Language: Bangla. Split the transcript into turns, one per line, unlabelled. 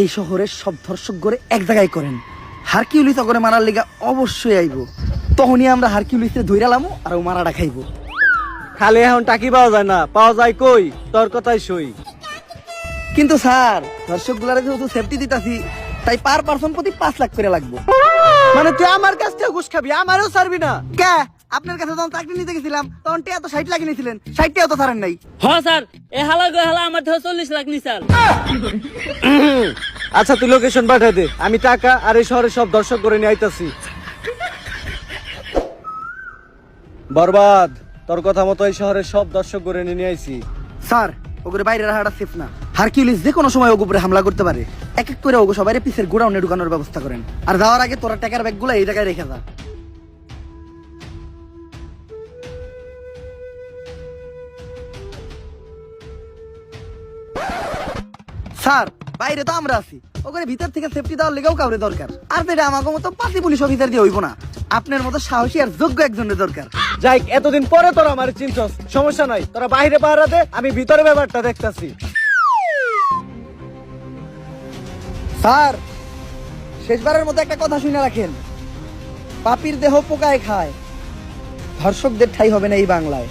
এই শহরের সব দর্শক গড়ে এক জায়গায় করেন, হারকিউলিস করে মারার লিগা অবশ্যই আইব। তখনই আমরা হারকিউলিসে ধইরালামু আর ও মারাটা খাইব।
খালি এখন টাকি পাওয়া যায় না, পাওয়া যায় কই? তোর কথাই সই।
কিন্তু স্যার, দর্শক গুলারে যেহেতু সেফটি দিতাছি, তাই পার পার্সন প্রতি 5 লাখ করে লাগবে।
মানে তুই আমার কাছ থেকে ঘুষ খাবি, আমারও ছাড়বি না?
কে আপনার কাছে যখন চাকরি নিতে গেছিলাম তখন টিয়া তো 60 লাখ নিয়েছিলেন, 60 টাও তো ছাড়েন নাই।
হ্যাঁ স্যার, এ হালা গো হালা আমার থেকে 40 লাখ নিছাল।
আচ্ছা তুই লোকেশন পাঠাই দে, আমি টাকা আর এই শহরের সব দর্শক করে নিয়ে আইতাছি। বরবাদ, তোর কথা মতো এই শহরের সব দর্শক করে নিয়ে আইছি।
স্যার, ওগুলো বাইরে রাখাটা সেফ না। হারকিউলিস যে কোনো সময় ওগুলো উপরে হামলা করতে পারে। এক এক করে ওগো সবাই পিসের গোডাউনে ঢুকানোর ব্যবস্থা করেন। আর যাওয়ার আগে তোরা টাকার ব্যাগগুলো এই জায়গায় রেখে যা। স্যার, বাইরে তো আমরা আছি, ওখানে ভিতর থেকে সেফটি দেওয়ার লেগেও কাউরে দরকার। আর সেটা আমাকে মতো 5 পুলিশ অফিসার দিয়ে হইব না, আপনার মতো সাহসী আর যোগ্য একজনের দরকার।
যাই, এতদিন পরে তোরা আমার চিনছস, সমস্যা নাই, তোরা বাইরে পাহারা দে, আমি ভিতরে ব্যাপারটা দেখতাছি।
স্যার, শেষবারের মতো একটা কথা শুনে রাখেন, পাপির দেহ পোকায় খায়, ধর্ষকদের ঠাঁই হবে না এই বাংলায়।